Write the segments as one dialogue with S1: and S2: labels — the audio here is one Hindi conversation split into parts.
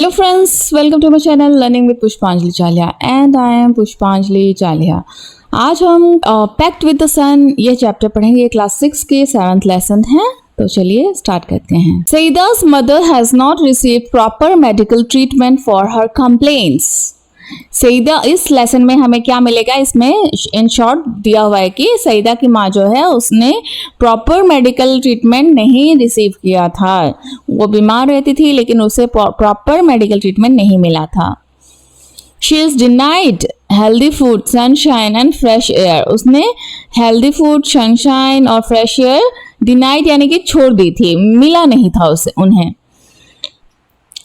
S1: Hello friends, welcome to my channel Learning with Pushpanjali Chalia and I am Pushpanjali Chalia। आज हम पैक्ट विद द सन ये चैप्टर पढ़ेंगे। क्लास 6 के 7th लेसन है, तो चलिए स्टार्ट करते हैं। सईदा's mother has not received proper medical treatment for her complaints। Saeeda, इस लेसन में हमें क्या मिलेगा, इसमें इन शॉर्ट दिया हुआ है कि सईदा की माँ जो है उसने प्रॉपर मेडिकल ट्रीटमेंट नहीं रिसीव किया था। वो बीमार रहती थी लेकिन उसे प्रॉपर मेडिकल ट्रीटमेंट नहीं मिला था। She is denied healthy food, sunshine and fresh air. उसने हेल्दी फूड, सनशाइन और फ्रेश एयर डिनाइड यानी कि छोड़ दी थी, मिला नहीं था उसे उन्हें।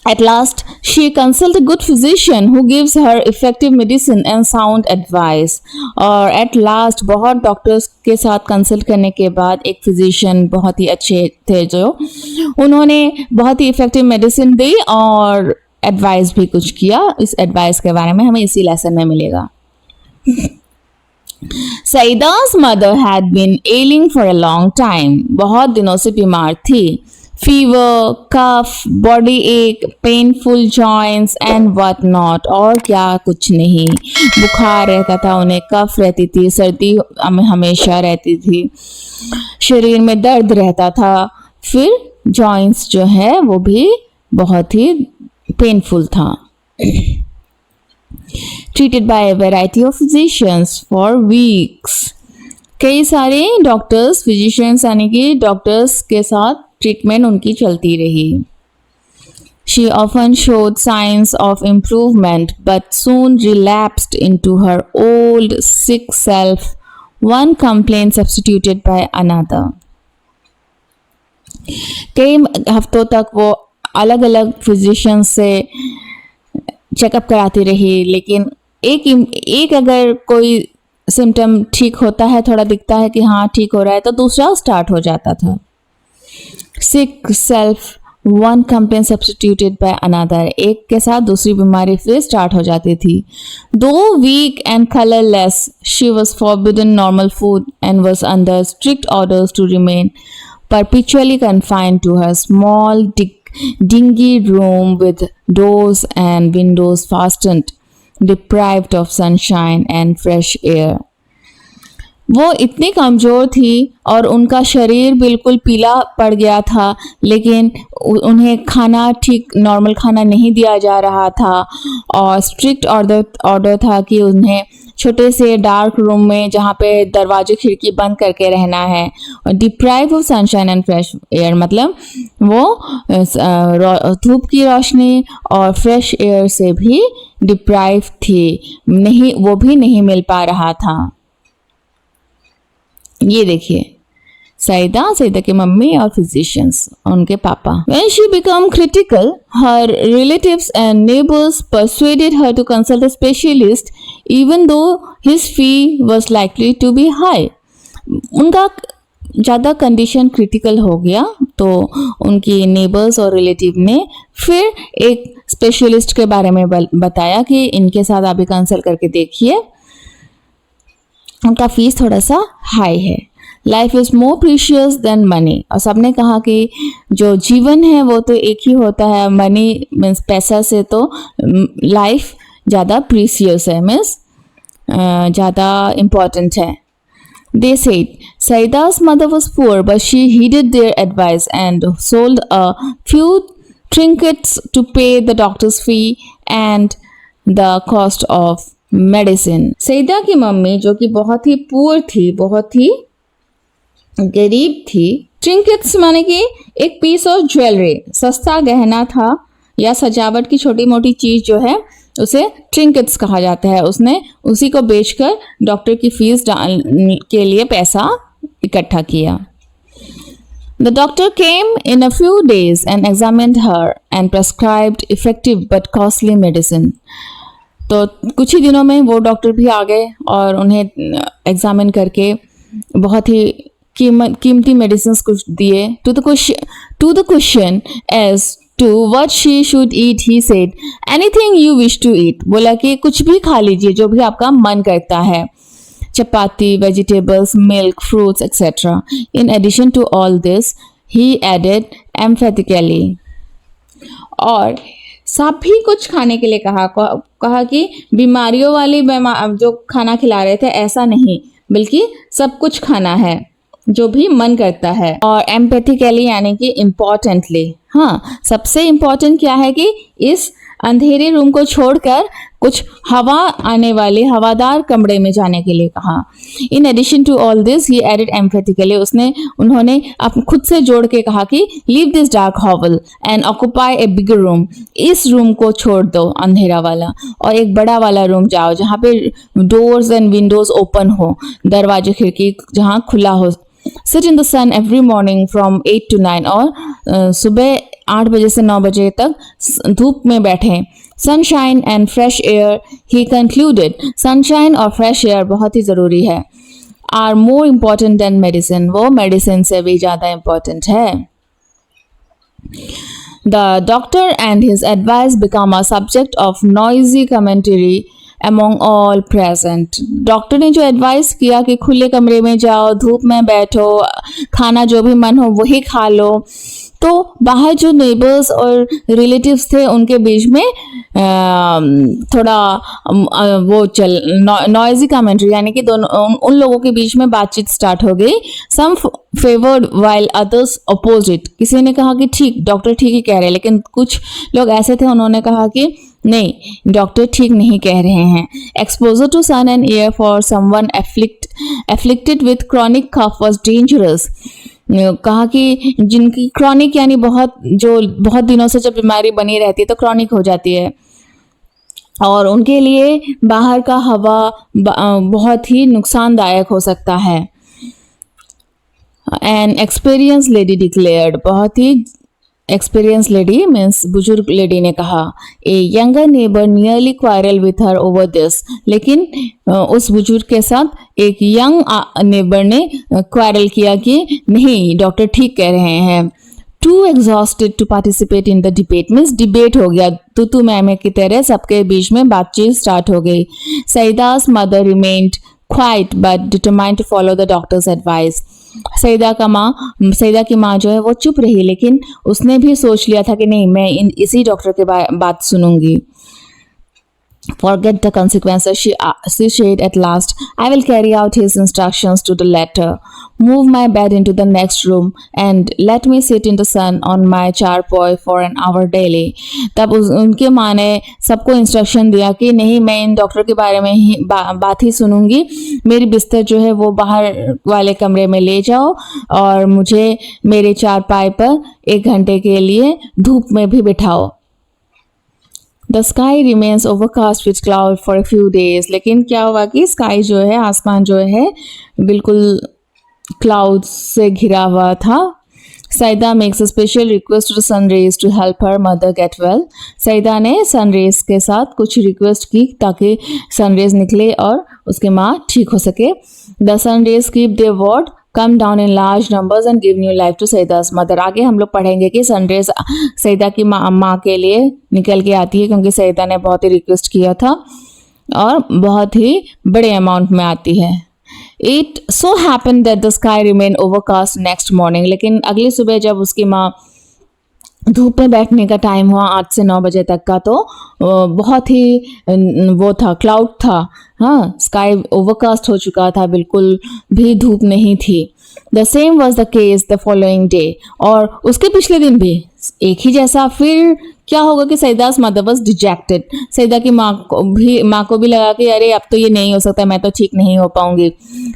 S1: At last, she consulted a good physician who gives her effective medicine and sound advice. और at last बहुत डॉक्टर्स के साथ कंसल्ट करने के बाद एक फिजिशियन बहुत ही अच्छे थे जो उन्होंने बहुत ही इफेक्टिव मेडिसिन दी और एडवाइस भी कुछ किया। इस एडवाइस के बारे में हमें इसी लेसन में मिलेगा। Saida's mother had been ailing for a long time. बहुत दिनों से बीमार थी। फीवर, कफ, बॉडी एक, painful joints and what not, और क्या कुछ नहीं। बुखार रहता था उन्हें, कफ रहती थी, सर्दी हमेशा रहती थी, शरीर में दर्द रहता था, फिर जॉइंट्स जो है वो भी बहुत ही पेनफुल था। Treated by a variety of physicians for weeks. कई सारे डॉक्टर्स, फिजिशियंस यानी कि डॉक्टर्स के साथ ट्रीटमेंट उनकी चलती रही। She often showed signs of improvement but soon relapsed into her old sick self, one complaint substituted by another. कई हफ्तों तक वो अलग अलग फिजिशियंस से चेकअप कराती रही, लेकिन एक अगर कोई सिम्टम ठीक होता है, थोड़ा दिखता है कि हाँ ठीक हो रहा है, तो दूसरा स्टार्ट हो जाता था। Sick self, one complaint substituted by another, एक के साथ दूसरी बीमारी फिर स्टार्ट हो जाती थी। दो weak and colourless, she was forbidden normal food and was under strict orders to remain perpetually confined to her small dingy room with doors and windows fastened, deprived of sunshine and fresh air. वो इतनी कमज़ोर थी और उनका शरीर बिल्कुल पीला पड़ गया था, लेकिन उन्हें खाना ठीक नॉर्मल खाना नहीं दिया जा रहा था और स्ट्रिक्ट ऑर्डर था कि उन्हें छोटे से डार्क रूम में जहाँ पे दरवाजे खिड़की बंद करके रहना है। और deprive of sunshine and fresh air मतलब वो धूप की रोशनी और फ्रेश एयर से भी डिप्राइव थी, नहीं वो भी नहीं मिल पा रहा था। ये देखिए सईदा की मम्मी और फिजिशियंस, उनके पापा। When she became critical, her relatives and neighbors persuaded her to consult a specialist, even though his fee was likely to be high. उनका ज़्यादा कंडीशन क्रिटिकल हो गया तो उनकी नेबर्स और रिलेटिव ने फिर एक स्पेशलिस्ट के बारे में बताया कि इनके साथ आप भी कंसल्ट करके देखिए, उनका फीस थोड़ा सा हाई है। Life is more precious than money, और सबने कहा कि जो जीवन है वो तो एक ही होता है, मनी मीन्स पैसा से तो लाइफ ज़्यादा प्रीशियस है, मीन्स ज़्यादा इम्पॉर्टेंट है। They said Saida's mother was poor, but she heeded their advice and sold a few trinkets to pay the doctor's fee and the cost of medicine. Saida की मम्मी जो कि बहुत ही पुअर थी, बहुत ही गरीब थी। ट्रिंकेट्स माने कि एक पीस ऑफ ज्वेलरी, सस्ता गहना था या सजावट की छोटी मोटी चीज जो है उसे ट्रिंकेट्स कहा जाता है। उसने उसी को बेचकर डॉक्टर की फीस के लिए पैसा इकट्ठा किया। The doctor came in a few days and examined her and prescribed effective but costly medicine. तो कुछ ही दिनों में वो डॉक्टर भी आ गए और उन्हें एग्जामिन करके बहुत ही कीमती मेडिसिन कुछ दिए। To the question as to what she should eat, he said anything you wish to eat. बोला कि कुछ भी खा लीजिए जो भी आपका मन करता है, chapati, vegetables, milk, fruits etcetera. In addition to all this he added emphatically, और सभी कुछ खाने के लिए कहा कि बीमारियों वाली जो खाना खिला रहे थे ऐसा नहीं, बल्कि सब कुछ खाना है जो भी मन करता है। और एम्पैथिकली यानी कि इम्पोर्टेंटली, हाँ सबसे इम्पोर्टेंट क्या है कि इस अंधेरे रूम को छोड़कर कुछ हवा आने वाले हवादार कमरे में जाने के लिए कहा। In addition to all this he added emphatically, उन्होंने खुद से जोड़ के कहा कि leave this dark hovel and occupy a bigger room, इस रूम को छोड़ दो अंधेरा वाला और एक बड़ा वाला रूम जाओ जहाँ पे डोर्स एंड विंडोज ओपन हो, दरवाजे खिड़की जहाँ खुला हो। Sit in the sun every morning from 8 to 9, और सुबह 8 बजे से 9 बजे तक धूप में बैठें। Sunshine and fresh air, he concluded, sunshine और फ्रेश एयर बहुत ही ज़रूरी है। Are more important than medicine, वो मेडिसिन से भी ज़्यादा इम्पॉर्टेंट है। The doctor and his advice become a subject of noisy commentary among all present. Doctor ने जो एडवाइस किया कि खुले कमरे में जाओ, धूप में बैठो, खाना जो भी मन हो वही खा लो, तो बाहर जो नेबर्स और रिलेटिव्स थे उनके बीच में थोड़ा वो नॉइजी कमेंट्री, यानी कि दोनों उन लोगों के बीच में बातचीत स्टार्ट हो गई। सम फेवर्ड वाइल अदर्स अपोजिट, किसी ने कहा कि ठीक डॉक्टर ठीक ही कह रहे हैं, लेकिन कुछ लोग ऐसे थे उन्होंने कहा कि नहीं डॉक्टर ठीक नहीं कह रहे हैं। Exposure to sun and air for someone afflicted with chronic cough was dangerous, कहा कि जिनकी क्रॉनिक यानी बहुत दिनों से जब बीमारी बनी रहती है तो क्रॉनिक हो जाती है, और उनके लिए बाहर का हवा बहुत ही नुकसानदायक हो सकता है। एन एक्सपीरियंस लेडी डिक्लेयर्ड, बहुत ही एक्सपीरियंस लेडी मीन्स बुजुर्ग लेडी ने कहा। A younger neighbour nearly quarrel with her over this, लेकिन उस बुजुर्ग के साथ एक यंग नेबर ने क्वारल किया कि नहीं डॉक्टर ठीक कह रहे हैं। Too exhausted to participate in the debate, means debate हो गया, तू मैं की तरह सबके बीच में बातचीत स्टार्ट हो गई। Saida's mother remained quiet but determined to follow the doctor's advice, Saida की माँ जो है वो चुप रही, लेकिन उसने भी सोच लिया था कि नहीं मैं इसी डॉक्टर के बात सुनूंगी। Forget the consequences, she said at last. I will carry out his instructions to the letter. Move my bed into the next room and let me sit in the sun on my charpoy for an hour daily. तब उनके माँ ने सबको इंस्ट्रक्शन दिया कि नहीं मैं इन डॉक्टर के बारे में ही बात ही सुनूंगी, मेरी बिस्तर जो है वो बाहर वाले कमरे में ले जाओ और मुझे मेरे चारपाई पर 1 घंटे के लिए धूप में भी बिठाओ। The sky remains overcast with cloud for a few days, लेकिन क्या हुआ कि स्काई जो है आसमान जो है बिल्कुल क्लाउड से घिरा हुआ था। Saida makes a special request to sun rays to help her mother get well, Saida ने सन रेज के साथ कुछ रिक्वेस्ट की ताकि सन रेज निकले और उसकी माँ ठीक हो सके। The sun rays keep their word, come down in large numbers and give new life to Saida's mother. आगे हम लोग पढ़ेंगे कि सनरेज सईदा की माँ के लिए निकल के आती है क्योंकि सईदा ने बहुत ही रिक्वेस्ट किया था और बहुत ही बड़े अमाउंट में आती है। It so happen that the sky remain overcast next morning, लेकिन अगली सुबह जब उसकी माँ धूप में बैठने का टाइम हुआ 8 से 9 बजे तक का, तो बहुत ही वो था क्लाउड था, हाँ स्काई ओवरकास्ट हो चुका था, बिल्कुल भी धूप नहीं थी। The same was the case the following day, और उसके पिछले दिन भी एक ही जैसा। फिर क्या होगा कि सईदास मदर वाज डिजेक्टेड, सईदा की माँ को भी लगा कि अरे अब तो ये नहीं हो सकता, मैं तो ठीक नहीं हो पाऊंगी।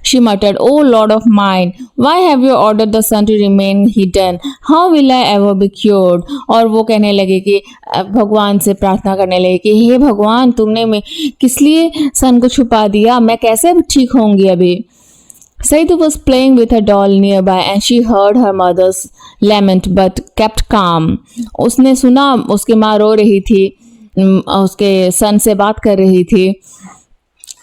S1: She muttered, oh lord of mine, why have you ordered the sun to remain hidden, how will I ever be cured. और वो कहने लगे कि भगवान से प्रार्थना करने लगे कि हे भगवान तुमने किस लिए सन को छुपा दिया, मैं कैसे ठीक होंगी अभी। Saidu was playing with her doll nearby and she heard her mother's lament but kept calm. उसने सुना उसकी माँ रो रही थी, उसके सन से बात कर रही थी,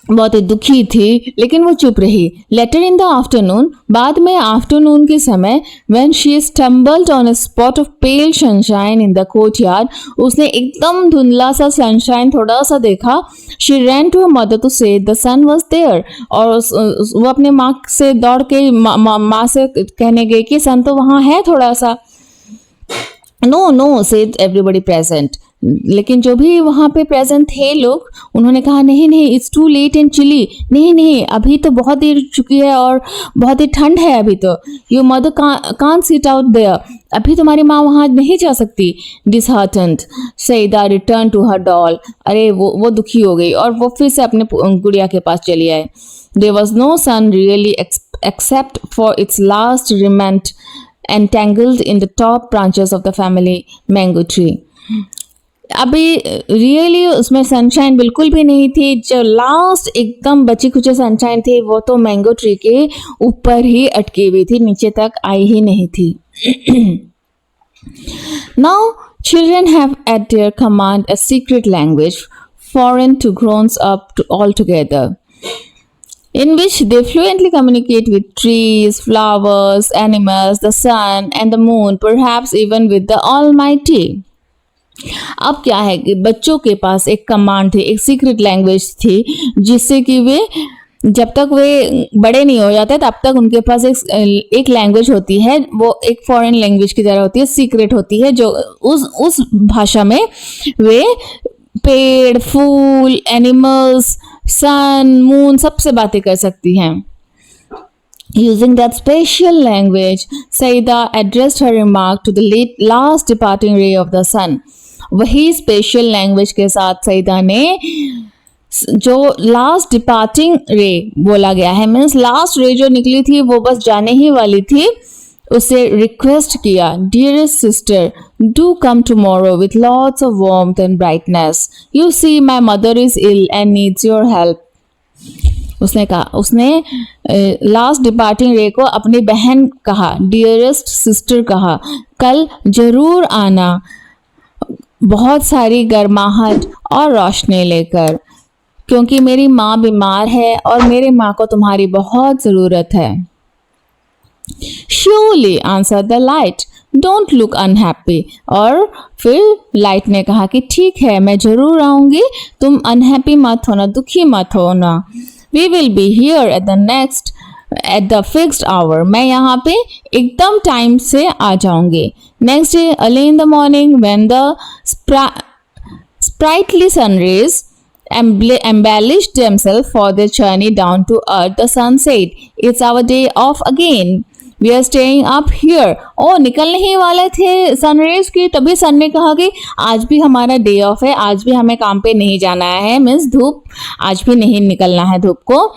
S1: बहुत ही दुखी थी, लेकिन वो चुप रही। लेटर इन द आफ्टरनून, बाद में आफ्टरनून के समय, when she stumbled on a spot of pale sunshine in the courtyard, उसने एकदम धुंधला सा सनशाइन थोड़ा सा देखा। She ran to her mother to say the sun was there, और वो अपने माँ से दौड़ के माँ से कहने गई कि सन तो वहाँ है थोड़ा सा। No no said everybody present, लेकिन जो भी वहाँ पे प्रेजेंट थे लोग, उन्होंने कहा नहीं नहीं, it's too late in chilly, नहीं नहीं, अभी तो बहुत देर चुकी है और बहुत ही ठंड है अभी तो, your mother can't sit out there, अभी तुम्हारी माँ वहाँ नहीं जा सकती। Disheartened Saida return to her doll, अरे वो दुखी हो गई और वो फिर से अपने गुड़िया के पास चली आए। There was no sun really except for its last remnant entangled in the top branches of the family mango tree। अभी रियली उसमें सनशाइन बिल्कुल भी नहीं थी, जो लास्ट एकदम बची खुची सनशाइन थी वो तो मैंगो ट्री के ऊपर ही अटकी हुई थी, नीचे तक आई ही नहीं थी। Now children have at their command a secret language foreign to grown up altogether, in which they fluently communicate with trees, flowers, animals, the sun and the moon, perhaps even with the Almighty। अब क्या है कि बच्चों के पास एक कमांड थी, एक सीक्रेट लैंग्वेज थी, जिससे कि वे जब तक वे बड़े नहीं हो जाते तब तक उनके पास एक लैंग्वेज होती है, वो एक फॉरेन लैंग्वेज की तरह होती है, सीक्रेट होती है, जो उस भाषा में वे पेड़, फूल, एनिमल्स, सन, मून सबसे बातें कर सकती हैं। Using that special language, Saida addressed her remark to the last departing ray of the sun। वही स्पेशल लैंग्वेज के साथ सईदा ने जो लास्ट डिपार्टिंग रे बोला गया है, मीन्स लास्ट रे जो निकली थी वो बस जाने ही वाली थी, उसे रिक्वेस्ट किया, dearest sister do come tomorrow with lots of warmth and brightness, you see my mother is ill and needs your help. उसने लास्ट डिपार्टिंग रे को अपनी बहन कहा, डियरेस्ट सिस्टर कहा, कल जरूर आना बहुत सारी गर्माहट और रोशनी लेकर, क्योंकि मेरी माँ बीमार है और मेरी माँ को तुम्हारी बहुत ज़रूरत है। Surely answered the light, don't look unhappy। और फिर लाइट ने कहा कि ठीक है, मैं जरूर आऊंगी, तुम अनहैप्पी मत होना, दुखी मत होना। We will be here at the fixed hour। मैं यहाँ पे एकदम टाइम से आ जाऊंगी। Next day early in the morning when the sprightly sun rays embellished themselves for their journey down to earth, the sun said, it's our day off again। We are staying up here। ओ निकलने ही वाले थे सनराइज की, तभी सन ने कहा कि आज भी हमारा डे ऑफ है, आज भी हमें काम पे नहीं जाना है, मीन्स धूप आज भी नहीं निकलना है, धूप को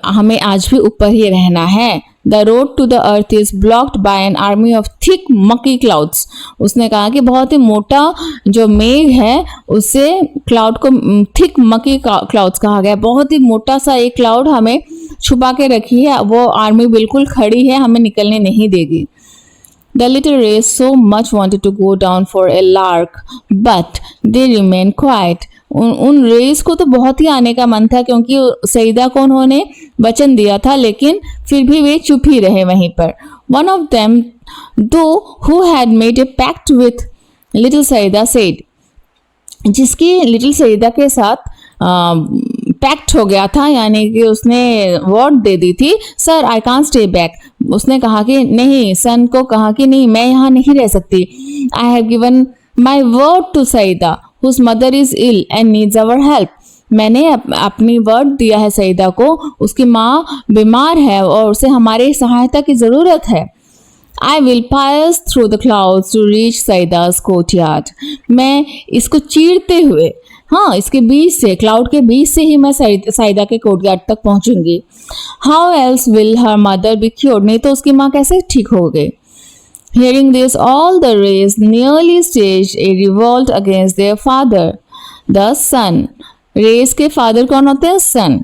S1: हमें आज भी ऊपर ही रहना है। The road to the earth is blocked by an army of thick murky clouds. उसने कहा कि बहुत ही मोटा जो मेघ है उससे क्लाउड को थिक मकी क्लाउड्स कहा गया, बहुत ही मोटा सा एक क्लाउड हमें छुपा के रखी है, वो आर्मी बिल्कुल खड़ी है, हमें निकलने नहीं देगी। The little rays so much wanted to go down for a lark, but they remained quiet। उन रेस को तो बहुत ही आने का मन था, क्योंकि सईदा को उन्होंने वचन दिया था, लेकिन फिर भी वे चुप ही रहे वहीं पर। One of them, though, who had made a pact with little Saida said, जिसकी लिटिल सईदा के साथ पैक्ट हो गया था, यानी कि उसने वर्ड दे दी थी, sir I can't stay back. उसने कहा कि नहीं, सन को कहा कि नहीं, मैं यहाँ नहीं रह सकती। I have given my word to Saeeda whose mother is ill and needs our help. मैंने अपनी वर्ड दिया है सईदा को, उसकी माँ बीमार है और उसे हमारी सहायता की ज़रूरत है। I will pass through the clouds to reach Saida's courtyard। मैं इसको चीरते हुए, हाँ, इसके बीच से, क्लाउड के बीच से ही मैं साइदा के कोर्टयार्ड तक पहुंचूंगी। How else will her mother be cured? नहीं तो उसकी माँ कैसे ठीक हो गई? Hearing this, all the rays nearly staged a revolt against their father, the sun। Race के फादर कौन होते हैं? सन।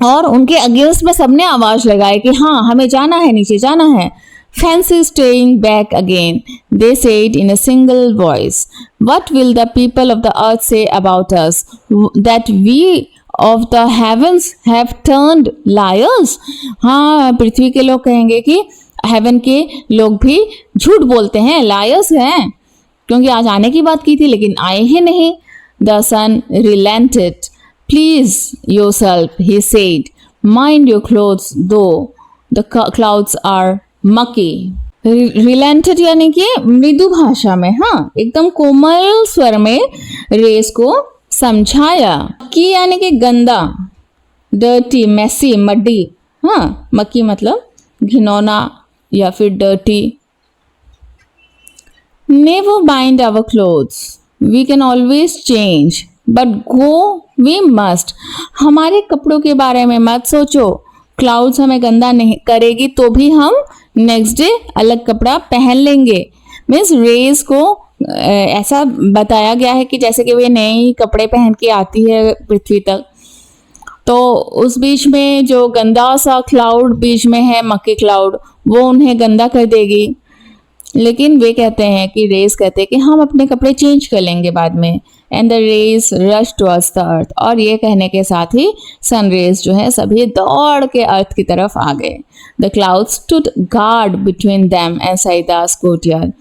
S1: और उनके अगेंस्ट में सबने आवाज लगाई कि हाँ, हमें जाना है, नीचे जाना है। Fancy staying back again, they said in a single voice। What will the people of the earth say about us, that we of the heavens have turned liars? हाँ, पृथ्वी के लोग कहेंगे कि हेवन के लोग भी झूठ बोलते हैं, लायर्स हैं, क्योंकि आज आने की बात की थी लेकिन आए ही नहीं। The sun relented। Please yourself, he said, mind your clothes though the clouds are mucky। रिलेंटेड यानी कि मृदु भाषा में, हाँ एकदम कोमल स्वर में रेस को समझाया। कि यानी कि गंदा, डर्टी, मैसी, मड्डी, हाँ मक्की मतलब घिनौना या फिर dirty. Never bind our clothes, we can always change but go we must. हमारे कपड़ों के बारे में मत सोचो, क्लाउड्स हमें गंदा नहीं करेगी तो भी हम नेक्स्ट डे अलग कपड़ा पहन लेंगे। मीन्स रेस को ऐसा बताया गया है कि जैसे कि वे नए कपड़े पहन के आती है पृथ्वी तक, तो उस बीच में जो गंदा सा क्लाउड बीच में है मक्की क्लाउड, वो उन्हें गंदा कर देगी। लेकिन वे कहते हैं कि रेस कहते हैं कि हम अपने कपड़े चेंज कर लेंगे बाद में। And the race rush towards the earth, और ये कहने के साथ ही सन रेस जो है सभी दौड़ के अर्थ की तरफ आ गए। The cloud stood guard between them and Saida's courtyard.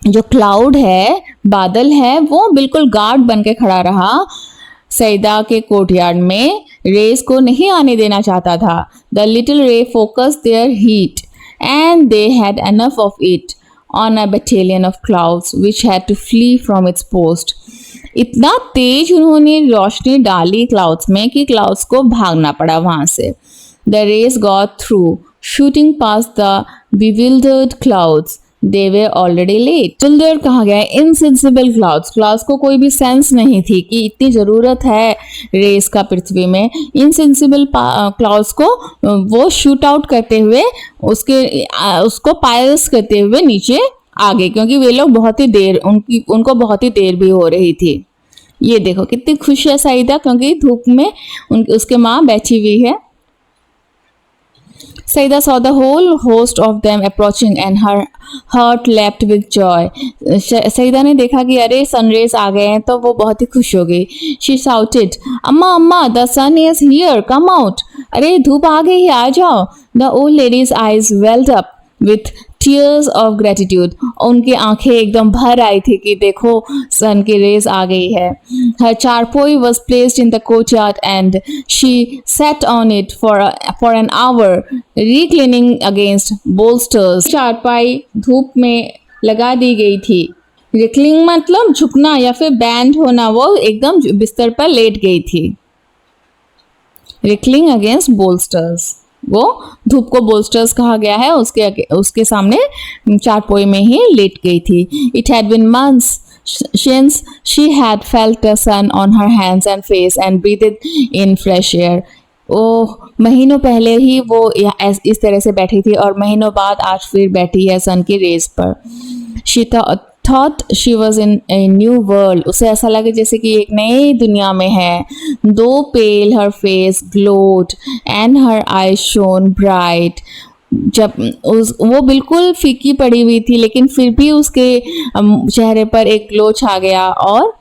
S1: जो क्लाउड है, बादल है, वो बिल्कुल गार्ड बन के खड़ा रहा सईदा के कोर्टयार्ड में। रेस को नहीं आने देना चाहता था। The little ray focus their heat and they had enough of it on a battalion of clouds which had to flee from its post. इतना तेज उन्होंने रोशनी डाली क्लाउड्स में कि क्लाउड्स को भागना पड़ा वहां से। The race got through, shooting past the bewildered clouds. They were already late. Bewildered कहा गया है insensible clouds. क्लाउड्स को कोई भी सेंस नहीं थी कि इतनी ज़रूरत है रेस का पृथ्वी में। इनसेंसिबल क्लाउड्स को वो शूट आउट करते हुए उसको पायस करते हुए नीचे आ गए, क्योंकि वे लोग बहुत ही देर उनको बहुत ही देर भी हो रही थी। ये देखो कितनी खुश है सईदा, क्योंकि धूप में उसके माँ बैठी हुई है। Saida saw the whole host of them approaching and her heart leapt with joy. Saeeda ने देखा कि अरे सनरेज आ गए हैं तो वो बहुत ही खुश हो गई। She shouted, अम्मा अम्मा, the sun is here, come out. अरे धूप आ गई है, आ जाओ। The old lady's eyes welled up with tears of gratitude. उनकी आंखें एकदम भर आई थी कि देखो सन की रेस आ गई है। Her charpoy was placed in the courtyard and she sat on it for an hour, reclining against bolsters. चारपाई धूप में लगा दी गई थी। रिक्लिंग मतलब झुकना या फिर बैंड होना, वो एकदम बिस्तर पर लेट गई थी। रिक्लिंग अगेंस्ट बोल्स्टर्स, वो धूप को बोल्स्टर्स कहा गया है, उसके सामने चारपोई में ही लेट गई थी। It had been months since she had felt the sun on her hands and face and breathed in fresh air. ओह, महीनों पहले ही वो इस तरह से बैठी थी और महीनों बाद आज फिर बैठी है सन की रेस पर। She thought she was in a new world. उसे ऐसा लगे जैसे कि एक नई दुनिया में है। Though pale, her face glowed and her eyes shone bright. जब वो बिल्कुल फीकी पड़ी हुई थी, लेकिन फिर भी उसके चेहरे पर एक ग्लो छा गया और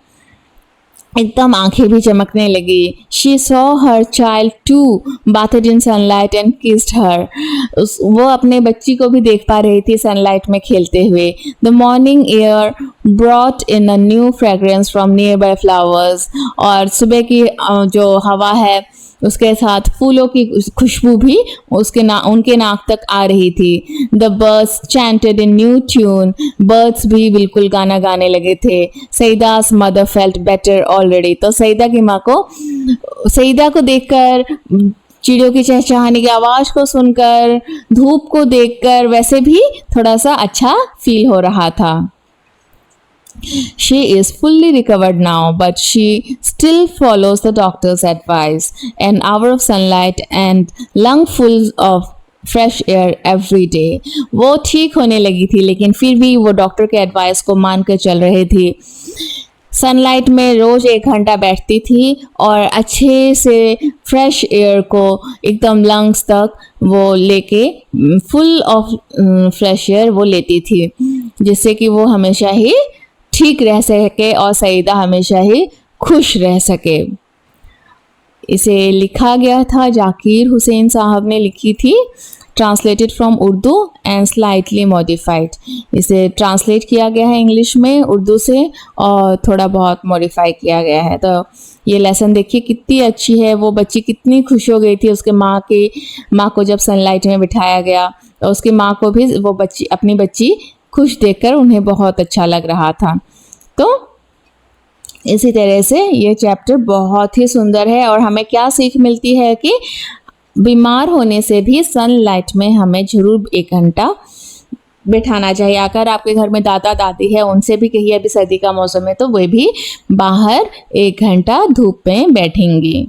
S1: एकदम आंखें भी चमकने लगी। She saw her child too, bathed in sunlight and kissed her. वो अपने बच्ची को भी देख पा रही थी सनलाइट में खेलते हुए। The morning air brought in a new fragrance from nearby flowers. और सुबह की जो हवा है उसके साथ फूलों की खुशबू भी उनके नाक तक आ रही थी। The birds chanted in new tune. Birds भी बिल्कुल गाना गाने लगे थे। सईदा's mother felt better already. तो सईदा को देखकर, चिड़ियों की चहचहाने की आवाज को सुनकर, धूप को देखकर वैसे भी थोड़ा सा अच्छा फील हो रहा था। She is fully recovered now, but she still follows the doctor's advice. An hour of sunlight and lungfuls of fresh air every day. वो ठीक होने लगी थी, लेकिन फिर भी वो डॉक्टर के एडवाइस को मान कर चल रही थी। सनलाइट में रोज 1 घंटा बैठती थी और अच्छे से फ्रेश एयर को एकदम लंग्स तक वो लेके फुल ऑफ फ्रेश एयर वो लेती थी, जिससे कि वो हमेशा ही ठीक रह सके और सईदा हमेशा ही खुश रह सके। इसे लिखा गया था, जाकिर हुसैन साहब ने लिखी थी। Translated from Urdu and slightly modified. इसे ट्रांसलेट किया गया है इंग्लिश में उर्दू से और थोड़ा बहुत मॉडिफाई किया गया है। तो ये लेसन देखिए कितनी अच्छी है। वो बच्ची कितनी खुश हो गई थी उसके माँ को जब सनलाइट में बिठाया गया तो उसकी माँ को भी वो बच्ची, अपनी बच्ची खुश देखकर उन्हें बहुत अच्छा लग रहा था। तो इसी तरह से ये चैप्टर बहुत ही सुंदर है और हमें क्या सीख मिलती है कि बीमार होने से भी सनलाइट में हमें जरूर 1 घंटा बिठाना चाहिए। अगर आपके घर में दादा दादी है, उनसे भी कहिए अभी सर्दी का मौसम है तो वे भी बाहर 1 घंटा धूप में बैठेंगी।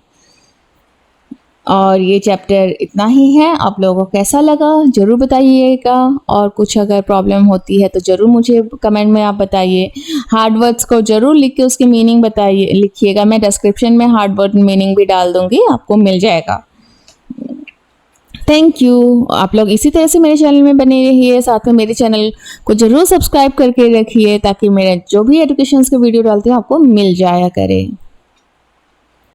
S1: और ये चैप्टर इतना ही है। आप लोगों को कैसा लगा ज़रूर बताइएगा, और कुछ अगर प्रॉब्लम होती है तो ज़रूर मुझे कमेंट में आप बताइए। हार्ड वर्ड्स को ज़रूर लिख के उसकी मीनिंग बताइए, लिखिएगा। मैं डिस्क्रिप्शन में हार्ड वर्ड मीनिंग भी डाल दूँगी, आपको मिल जाएगा। Thank you. आप लोग इसी तरह से मेरे चैनल में बने रहिए, साथ में मेरे चैनल को ज़रूर सब्सक्राइब करके रखिए ताकि मेरे जो भी एजुकेशन के वीडियो डालती हूँ आपको मिल जाया करे।